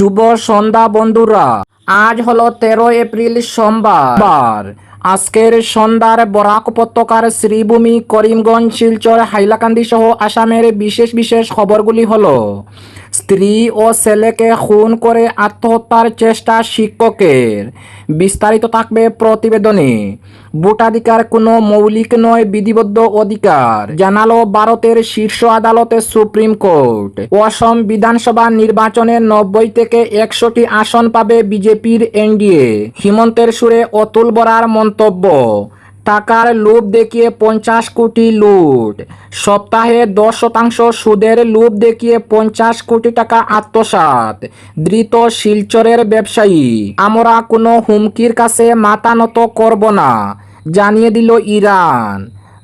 শুভ সন্ধ্যা বন্ধুরা। আজ হলো 13 এপ্রিল সোমবার। আজকের সন্ধ্যার বরাক উপত্যকার শ্রীভূমি, করিমগঞ্জ, শিলচর, হাইলাকান্দি সহ আসামের বিশেষ বিশেষ খবরগুলি হলো: স্ত্রী ও ছেলেকে খুন করে আত্মহত্যার চেষ্টা শিক্ষকের। বিস্তারিত থাকবে প্রতিবেদনে। ভোটাধিকার কোনো মৌলিক নয়, বিধিবদ্ধ অধিকার, জানালো ভারতের শীর্ষ আদালতে সুপ্রিম কোর্ট। অসম বিধানসভা নির্বাচনে 90 থেকে 100টি আসন পাবে বিজেপির এনডিএ। হিমন্তের সুরে অতুল বরার মন্তব্য: টাকার লোভ দেখিয়ে 50 কোটি লুট। সপ্তাহে 10% সুদের লোভ দেখিয়ে 50 কোটি টাকা আত্মসাৎ, ধৃত শিলচরের ব্যবসায়ী। আমরা কোনো হুমকির কাছে মাথা নত করব না, জানিয়ে দিল ইরান।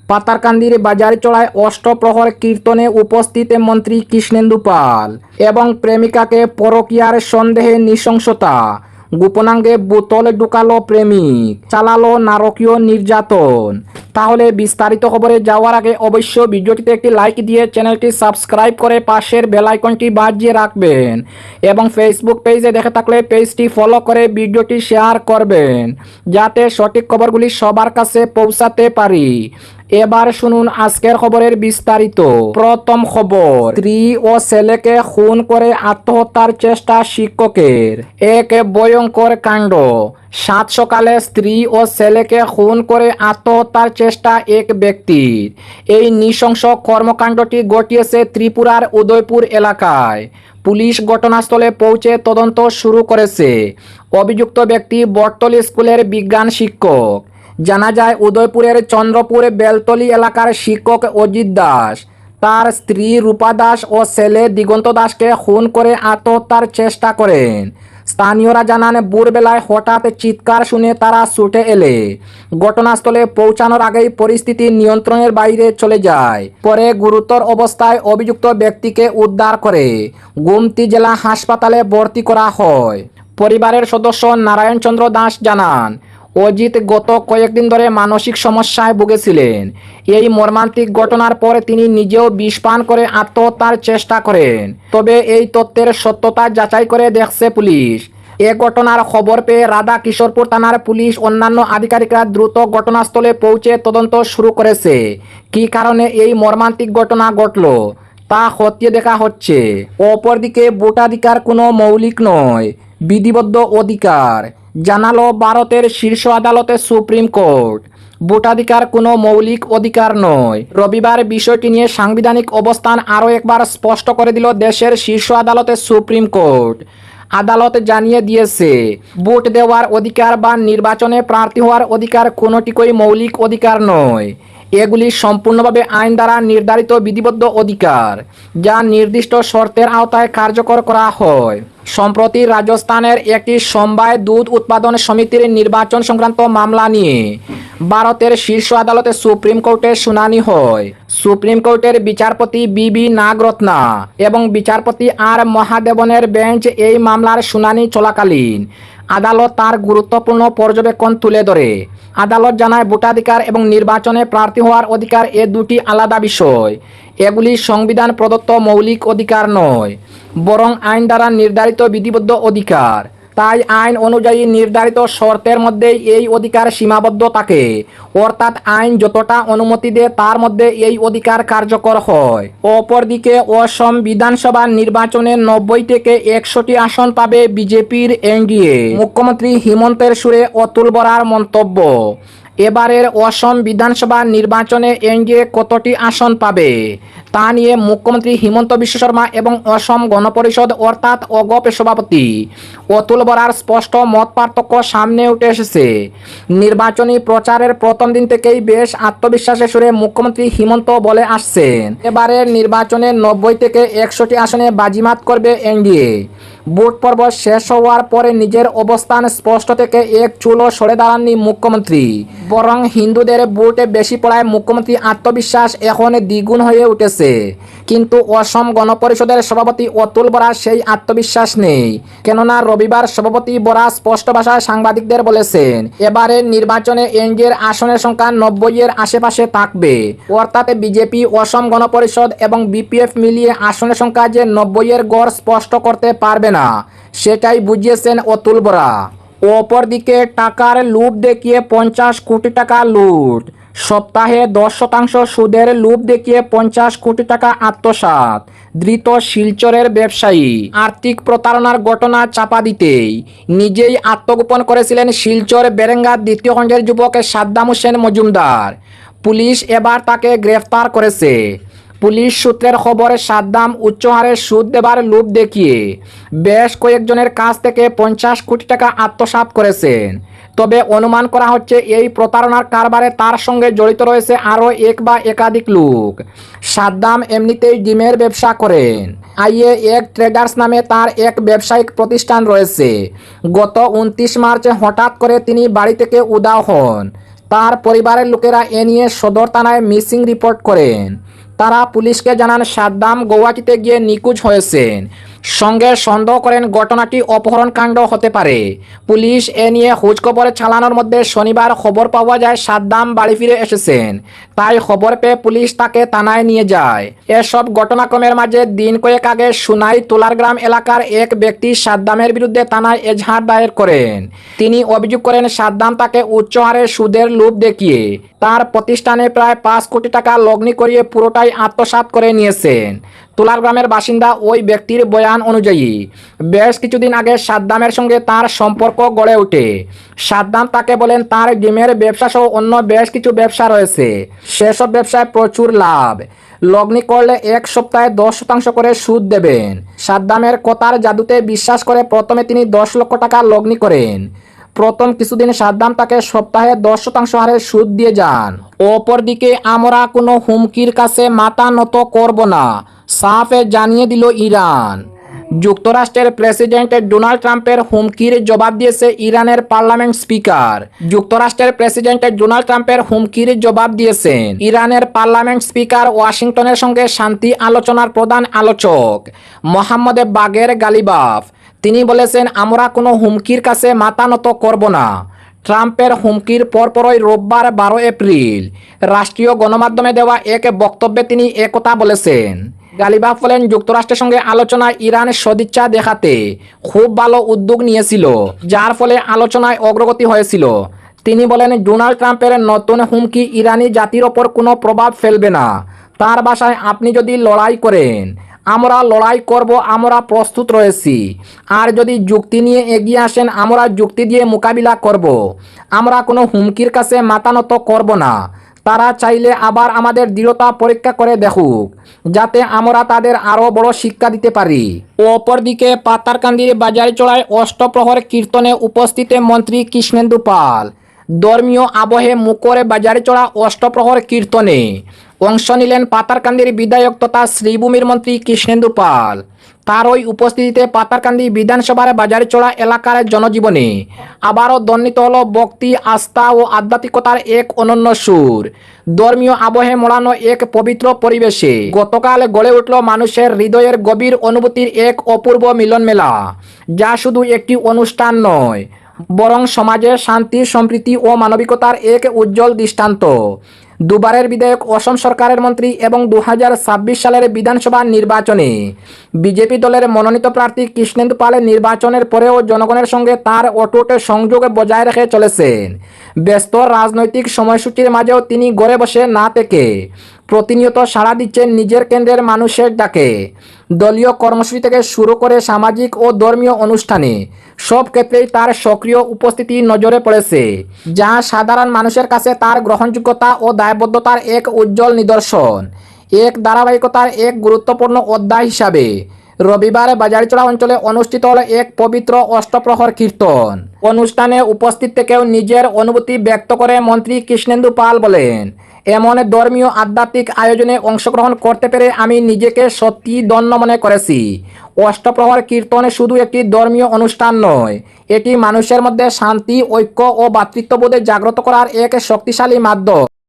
পাতারকান্দির বাজারচড়ায় অষ্টপ্রহর কীর্তনে উপস্থিত মন্ত্রী কৃষ্ণেন্দু পাল এবং প্রেমিকাকে পরকীয়ার সন্দেহে নৃশংসতা। গোপনাঙ্গে বোতল ঢুকালো প্রেমিক, চালালো নারকীয় নির্যাতন। তাহলে বিস্তারিত খবরে যাওয়ার আগে অবশ্য ভিডিওটিতে একটি লাইক দিয়ে চ্যানেলটি সাবস্ক্রাইব করে পাশের বেল আইকনটি বাজিয়ে রাখবেন এবং ফেসবুক পেজে দেখে থাকলে পেজটি ফলো করে ভিডিওটি শেয়ার করবেন, যাতে সঠিক খবরগুলি সবার কাছে পৌঁছাতে পারি। এবার শুনুন আজকের খবরের বিস্তারিত। প্রথম খবর, স্ত্রী ও ছেলেকে খুন করে আত্মহত্যার চেষ্টা শিক্ষকের। এক ভয়ঙ্কর কাণ্ড। সাত সকালে স্ত্রী ও ছেলেকে খুন করে আত্মহত্যার চেষ্টা এক ব্যক্তির। এই নৃশংস কর্মকাণ্ডটি ঘটিয়েছে ত্রিপুরার উদয়পুর এলাকায়। পুলিশ ঘটনাস্থলে পৌঁছে তদন্ত শুরু করেছে। অভিযুক্ত ব্যক্তি বটতলী স্কুলের বিজ্ঞান শিক্ষক। জানা যায়, উদয়পুরের চন্দ্রপুর বেলতলী এলাকার শিক্ষক অজিত দাস তার স্ত্রী রূপা দাস ও ছেলে দিগন্ত দাসকে খুন করে আত্মহত্যার চেষ্টা করেন। স্থানীয়রা জানান, ভোরবেলায় হঠাৎ চিৎকার শুনে তারা ছুটে এলে ঘটনাস্থলে পৌঁছানোর আগেই পরিস্থিতি নিয়ন্ত্রণের বাইরে চলে যায়। পরে গুরুতর অবস্থায় অভিযুক্ত ব্যক্তিকে উদ্ধার করে গোমতী জেলা হাসপাতালে ভর্তি করা হয়। পরিবারের সদস্য নারায়ণ চন্দ্র দাস জানান, অজিত গত কয়েকদিন ধরে মানসিক সমস্যায় ভুগেছিলেন। এই মর্মান্তিক ঘটনার পর তিনি নিজেও বিষ পান করে আত্মহত্যার চেষ্টা করেন। তবে এই তথ্যের সত্যতা যাচাই করে দেখছে পুলিশ। এ ঘটনার খবর পেয়ে রাধা কিশোরপুর থানার পুলিশ অন্যান্য আধিকারিকরা দ্রুত ঘটনাস্থলে পৌঁছে তদন্ত শুরু করেছে। কী কারণে এই মর্মান্তিক ঘটনা ঘটল তা খতিয়ে দেখা হচ্ছে। অপরদিকে ভোটাধিকার কোনো মৌলিক নয়, বিধিবদ্ধ অধিকার, জানালো ভারতের শীর্ষ আদালতে সুপ্রিম কোর্ট। ভোটাধিকার কোনো মৌলিক অধিকার নয়। রবিবার বিষয়টি নিয়ে সাংবিধানিক অবস্থান আরও একবার স্পষ্ট করে দিল দেশের শীর্ষ আদালতে সুপ্রিম কোর্ট। আদালত জানিয়ে দিয়েছে, ভোট দেওয়ার অধিকার বা নির্বাচনে প্রার্থী হওয়ার অধিকার কোনোটিকই মৌলিক অধিকার নয়। এগুলি সম্পূর্ণভাবে আইন দ্বারা নির্ধারিত বিধিবদ্ধ অধিকার, যা নির্দিষ্ট শর্তের আওতায় কার্যকর করা হয়। সম্প্রতি রাজস্থানের একটি সমবায় দুধ উৎপাদন সমিতির নির্বাচন সংক্রান্ত মামলা নিয়ে ভারতের শীর্ষ আদালতে সুপ্রিম কোর্টে শুনানি হয়। সুপ্রিম কোর্টের বিচারপতি বি নাগরত্না এবং বিচারপতি আর মহাদেবনের বেঞ্চ এই মামলার শুনানি চলাকালীন আদালত তার গুরুত্বপূর্ণ পর্যবেক্ষণ তুলে ধরে। আদালত জানায়, ভোটাধিকার এবং নির্বাচনে প্রার্থী হওয়ার অধিকার এ দুটি আলাদা বিষয়। এগুলি সংবিধান প্রদত্ত মৌলিক অধিকার নয়, বরং আইন দ্বারা নির্ধারিত বিধিবদ্ধ অধিকার। তাই আইন অনুযায়ী নির্ধারিত শর্তের মধ্যেই এই অধিকার সীমাবদ্ধ থাকে, অর্থাৎ আইন যতটা অনুমতি দেয় তার মধ্যে এই অধিকার কার্যকর হয়। অপরদিকে অসম বিধানসভা নির্বাচনে 90 থেকে 100টি আসন পাবে বিজেপির এনডিএ। মুখ্যমন্ত্রী হিমন্তের সুরে অতুল বরার মন্তব্য: এবারের অসম বিধানসভা নির্বাচনে এনডিএ কতটি আসন পাবে তা নিয়ে মুখ্যমন্ত্রী হিমন্ত বিশ্ব শর্মা এবং অসম গণপরিষদ অর্থাৎ অগপের সভাপতি অতুল বরার স্পষ্ট মত পার্থক্য সামনে উঠে এসেছে। নির্বাচনী প্রচারের প্রথম দিন থেকেই বেশ আত্মবিশ্বাসের সুরে মুখ্যমন্ত্রী হিমন্ত বলে আসছেন, এবারের নির্বাচনে 90 থেকে 100টি আসনে বাজিমাত করবে এনডিএ। ভোট পর্ব শেষ হওয়ার পরে নিজের অবস্থান স্পষ্ট থেকে এক চুলও সরে দাঁড়াননি মুখ্যমন্ত্রী, বরং হিন্দুদের ভোটে বেশি পড়ায় মুখ্যমন্ত্রী আত্মবিশ্বাস এখন দ্বিগুণ হয়ে উঠেছে। কিন্তু অসম গণপরিষদের সভাপতি অতুল বরা সেই আত্মবিশ্বাস নেই। কেননা রবিবার সভাপতি বরা স্পষ্ট ভাষায় সাংবাদিকদের বলেছেন, এবারের নির্বাচনে এনডিএর আসনের সংখ্যা 90-এর আশেপাশে থাকবে। অর্থাৎ বিজেপি, অসম গণপরিষদ এবং বিপিএফ মিলিয়ে আসনের সংখ্যা যে 90-এর গড় স্পষ্ট করতে পারবে না। না, সেটাই বুঝিয়েছেন অতুল বরা। অপরদিকে টাকার লুট দেখিয়ে 50 কোটি টাকা লুট, সপ্তাহে 10% সুদের লুট দেখিয়ে 50 কোটি টাকা আত্মসাৎ, ধৃত শিলচরের ব্যবসায়ী। আর্থিক প্রতারণার ঘটনা চাপা দিতেই নিজেই আত্মগোপন করেছিলেন শিলচর বেরেঙ্গা দ্বিতীয় খণ্ডের যুবক সাদ্দাম হোসেন মজুমদার। পুলিশ এবার তাকে গ্রেফতার করেছে। পুলিশ সূত্রের খবর, সাদ্দাম উচ্চ হারে সুদ দেবার লোভ দেখিয়ে বেশ কয়েকজনের কাছ থেকে 50 কোটি টাকা আত্মসাৎ করেছেন। তবে অনুমান করা হচ্ছে এই প্রতারণার কারবারে তার সঙ্গে জড়িত রয়েছে আরও এক বা একাধিক লোক। সাদ্দাম এমনিতেই ডিমের ব্যবসা করেন। আইএ এক ট্রেডার্স নামে তার এক ব্যবসায়িক প্রতিষ্ঠান রয়েছে। গত 29 মার্চ হঠাৎ করে তিনি বাড়ি থেকে উধাও হন। তার পরিবারের লোকেরা এ নিয়ে সদর থানায় মিসিং রিপোর্ট করেন। তারা পুলিশকে জানান সাদ্দাম গৌহাটিতে গিয়ে নিখোঁজ হয়েছেন। সঙ্গে সন্দেহ করেন ঘটনাটি অপহরণকাণ্ড হতে পারে। পুলিশ এ নিয়ে খোঁজখবর চালানোর মধ্যে শনিবার খবর পাওয়া যায় সাদ্দাম বাড়ি ফিরে এসেছেন। তাই খবর পেয়ে পুলিশ তাকে থানায় নিয়ে যায়। এসব ঘটনাক্রমের মাঝে দিন কয়েক আগে সুনাই তোলারগ্রাম এলাকার এক ব্যক্তি সাদ্দামের বিরুদ্ধে থানায় এজাহার দায়ের করেন। তিনি অভিযোগ করেন সাদ্দাম তাকে উচ্চ হারে সুদের লোভ দেখিয়ে তার প্রতিষ্ঠানে প্রায় 5 কোটি টাকা লগ্নি করিয়ে পুরোটাই আত্মসাৎ করে নিয়েছেন। তোলারগ্রামের বাসিন্দা ওই ব্যক্তির বয়ান অনুযায়ী বেশ কিছুদিন আগে সাদ্দামের সঙ্গে তার সম্পর্ক গড়ে ওঠে। সাদ্দাম তাকে বলেন তার ডিমের ব্যবসা সহ অন্য বেশ কিছু ব্যবসা রয়েছে, সেসব ব্যবসায় প্রচুর লাভ, লগ্নি করলে এক সপ্তাহে 10% করে সুদ দেবেন। সাদ্দামের কথার জাদুতে বিশ্বাস করে প্রথমে তিনি 10 লক্ষ টাকা লগ্নি করেন। প্রথম কিছুদিন সাদ্দাম তাকে সপ্তাহে 10% হারে সুদ দিয়ে যান। অপরদিকে আমরা কোনো হুমকির কাছে মাথা নত করব না, সাফে জানিয়ে দিল ইরান। যুক্তরাষ্ট্রের প্রেসিডেন্ট ডোনাল্ড ট্রাম্পের হুমকির জবাব দিয়েছে ইরানের পার্লামেন্ট স্পিকার। যুক্তরাষ্ট্রের প্রেসিডেন্ট ডোনাল্ড ট্রাম্পের হুমকির জবাব দিয়েছেন ইরানের পার্লামেন্ট স্পিকার। ওয়াশিংটনের সঙ্গে শান্তি আলোচনার প্রধান আলোচক মোহাম্মদ বাগের গালিবাফ তিনি বলেছেন, আমরা কোনো হুমকির কাছে মাথা নত করব না। ট্রাম্পের হুমকির পরপরই রোববার 12 এপ্রিল রাষ্ট্রীয় গণমাধ্যমে দেওয়া এক বক্তব্যে তিনি একথা বলেছেন। গালিবাফ বলেন, যুক্তরাষ্ট্রের সঙ্গে আলোচনায় ইরান সদিচ্ছা দেখাতে খুব ভালো উদ্যোগ নিয়েছিল, যার ফলে আলোচনায় অগ্রগতি হয়েছিল। তিনি বলেন, ডোনাল্ড ট্রাম্পের নতুন হুমকি ইরানি জাতির ওপর কোনো প্রভাব ফেলবে না। তার ভাষায়, আপনি যদি লড়াই করেন, আমরা লড়াই করব, আমরা প্রস্তুত রয়েছি। আর যদি যুক্তি নিয়ে এগিয়ে আসেন, আমরা যুক্তি দিয়ে মোকাবিলা করব। আমরা কোনো হুমকির কাছে মাথা নত করব না। তারা চাইলে আবার আমাদের দৃঢ়তা পরীক্ষা করে দেখুক, যাতে আমরা তাদের আরও বড় শিক্ষা দিতে পারি। অপরদিকে পাতারকান্দির বাজারচড়ায় অষ্টপ্রহর কীর্তনে উপস্থিত মন্ত্রী কৃষ্ণেন্দু পাল। ধর্মীয় আবহে মুখরে বাজারচড়া অষ্টপ্রহর কীর্তনে অংশ নিলেন পাতারকান্দির বিধায়ক তথা শ্রীভূমির মন্ত্রী কৃষ্ণেন্দু পাল। তার ওই উপস্থিতিতে পাতারকান্দি বিধানসভার বাজারচড়া এলাকার জনজীবনে আবারও ধ্বনিত হল ভক্তি, আস্থা ও আধ্যাত্মিকতার এক অনন্য সুর। ধর্মীয় আবহে মোড়ানো এক পবিত্র পরিবেশে গতকাল গড়ে উঠল মানুষের হৃদয়ের গভীর অনুভূতির এক অপূর্ব মিলন মেলা, যা শুধু একটি অনুষ্ঠান নয়, বরং সমাজে শান্তি, সম্প্রীতি ও মানবিকতার এক উজ্জ্বল দৃষ্টান্ত। দুবারের বিধায়ক, অসম সরকারের মন্ত্রী এবং 2026 সালের বিধানসভা নির্বাচনে বিজেপি দলের মনোনীত প্রার্থী কৃষ্ণেন্দু পাল নির্বাচনের পরেও জনগণের সঙ্গে তার অটুট সংযোগ বজায় রেখে চলেছেন। ব্যস্ত রাজনৈতিক সময়সূচির মাঝেও তিনি ঘরে বসে না থেকে প্রতিনিয়ত সাড়া দিচ্ছেন নিজের কেন্দ্রের মানুষের ডাকে। দলীয় কর্মসূচি থেকে শুরু করে সামাজিক ও ধর্মীয় অনুষ্ঠানে সব ক্ষেত্রেই তার সক্রিয় উপস্থিতি নজরে পড়েছে, যা সাধারণ মানুষের কাছে তার গ্রহণযোগ্যতা ও দায়বদ্ধতার এক উজ্জ্বল নিদর্শন। এক ধারাবাহিকতার এক গুরুত্বপূর্ণ অধ্যায় হিসাবে রবিবার বাজারচড়া অঞ্চলে অনুষ্ঠিত হল এক পবিত্র অষ্টপ্রহর কীর্তন। অনুষ্ঠানে উপস্থিত থেকেও নিজের অনুভূতি ব্যক্ত করে মন্ত্রী কৃষ্ণেন্দু পাল বলেন, এমন ধর্মীয় আধ্যাত্মিক আয়োজনে অংশগ্রহণ করতে পেরে আমি নিজেকে সত্যি ধন্য মনে করেছি। অষ্টপ্রহর কীর্তন শুধু একটি ধর্মীয় অনুষ্ঠান নয়, এটি মানুষের মধ্যে শান্তি, ঐক্য ও ভ্রাতৃত্ববোধে জাগ্রত করার এক শক্তিশালী মাধ্যম।